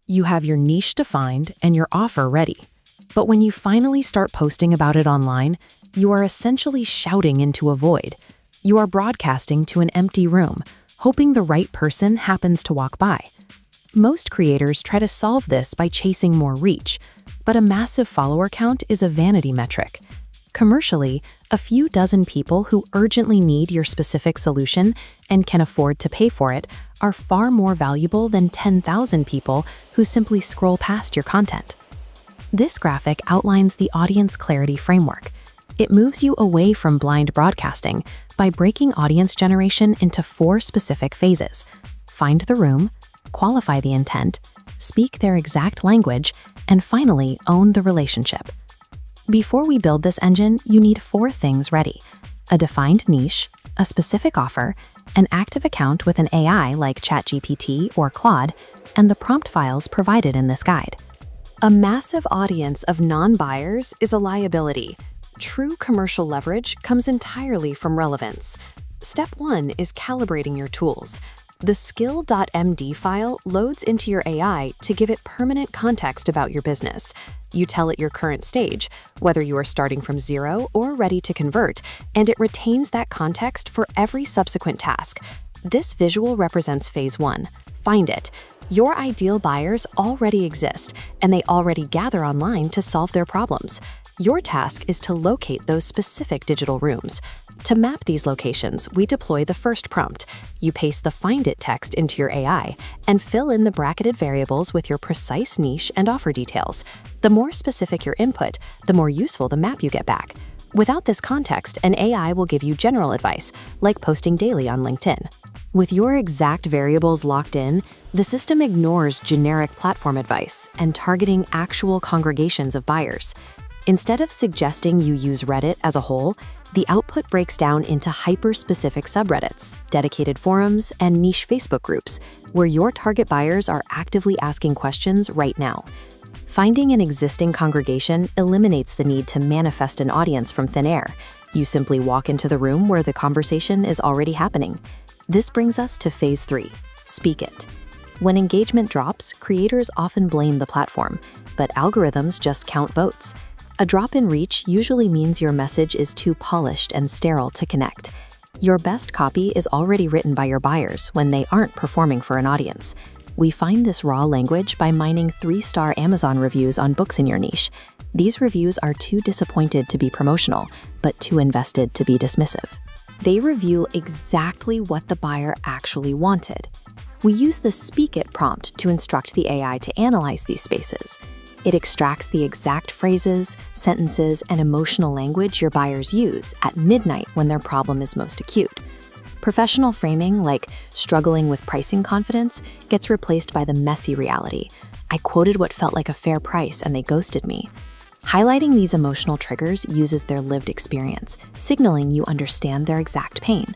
You have your niche defined and your offer ready. But when you finally start posting about it online, you are essentially shouting into a void. You are broadcasting to an empty room, hoping the right person happens to walk by. Most creators try to solve this by chasing more reach, but a massive follower count is a vanity metric. Commercially, a few dozen people who urgently need your specific solution and can afford to pay for it are far more valuable than 10,000 people who simply scroll past your content. This graphic outlines the audience clarity framework. It moves you away from blind broadcasting by breaking audience generation into 4 specific phases: find the room, qualify the intent, speak their exact language, and finally, own the relationship. Before we build this engine, you need 4 things ready: a defined niche, a specific offer, an active account with an AI like ChatGPT or Claude, and the prompt files provided in this guide. A massive audience of non-buyers is a liability. True commercial leverage comes entirely from relevance. Step 1 is calibrating your tools. The skill.md file loads into your AI to give it permanent context about your business. You tell it your current stage, whether you are starting from 0 or ready to convert, and it retains that context for every subsequent task. This visual represents phase 1. Find it. Your ideal buyers already exist, and they already gather online to solve their problems. Your task is to locate those specific digital rooms. To map these locations, we deploy the first prompt. You paste the Find It text into your AI and fill in the bracketed variables with your precise niche and offer details. The more specific your input, the more useful the map you get back. Without this context, an AI will give you general advice, like posting daily on LinkedIn. With your exact variables locked in, the system ignores generic platform advice and targeting actual congregations of buyers. Instead of suggesting you use Reddit as a whole, the output breaks down into hyper-specific subreddits, dedicated forums, and niche Facebook groups, where your target buyers are actively asking questions right now. Finding an existing congregation eliminates the need to manifest an audience from thin air. You simply walk into the room where the conversation is already happening. This brings us to phase 3, speak it. When engagement drops, creators often blame the platform, but algorithms just count votes. A drop in reach usually means your message is too polished and sterile to connect. Your best copy is already written by your buyers when they aren't performing for an audience. We find this raw language by mining 3-star Amazon reviews on books in your niche. These reviews are too disappointed to be promotional, but too invested to be dismissive. They reveal exactly what the buyer actually wanted. We use the Speak It prompt to instruct the AI to analyze these spaces. It extracts the exact phrases, sentences, and emotional language your buyers use at midnight when their problem is most acute. Professional framing, like struggling with pricing confidence, gets replaced by the messy reality. I quoted what felt like a fair price and they ghosted me. Highlighting these emotional triggers uses their lived experience, signaling you understand their exact pain.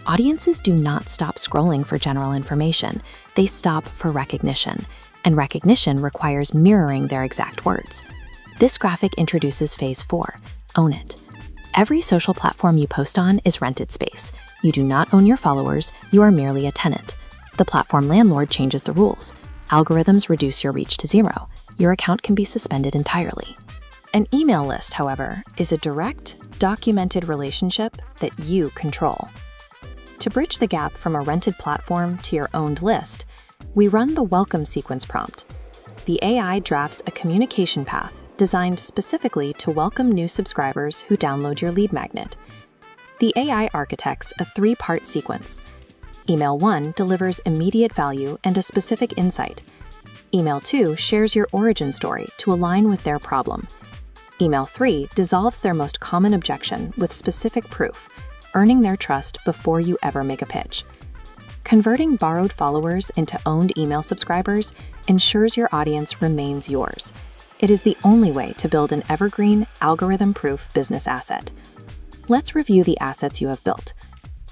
Audiences do not stop scrolling for general information. They stop for recognition. And recognition requires mirroring their exact words. This graphic introduces phase 4, own it. Every social platform you post on is rented space. You do not own your followers, you are merely a tenant. The platform landlord changes the rules. Algorithms reduce your reach to 0. Your account can be suspended entirely. An email list, however, is a direct, documented relationship that you control. To bridge the gap from a rented platform to your owned list, we run the welcome sequence prompt. The AI drafts a communication path designed specifically to welcome new subscribers who download your lead magnet. The AI architects a 3-part sequence. Email 1 delivers immediate value and a specific insight. Email 2 shares your origin story to align with their problem. Email 3 dissolves their most common objection with specific proof, earning their trust before you ever make a pitch. Converting borrowed followers into owned email subscribers ensures your audience remains yours. It is the only way to build an evergreen, algorithm-proof business asset. Let's review the assets you have built.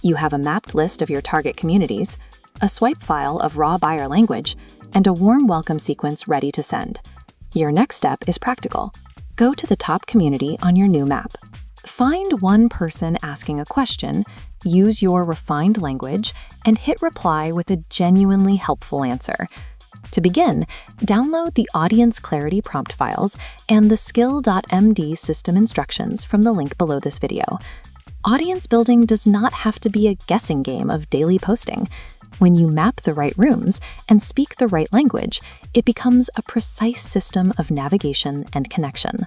You have a mapped list of your target communities, a swipe file of raw buyer language, and a warm welcome sequence ready to send. Your next step is practical. Go to the top community on your new map. Find one person asking a question, use your refined language, and hit reply with a genuinely helpful answer. To begin, download the Audience Clarity prompt files and the skill.md system instructions from the link below this video. Audience building does not have to be a guessing game of daily posting. When you map the right rooms and speak the right language, it becomes a precise system of navigation and connection.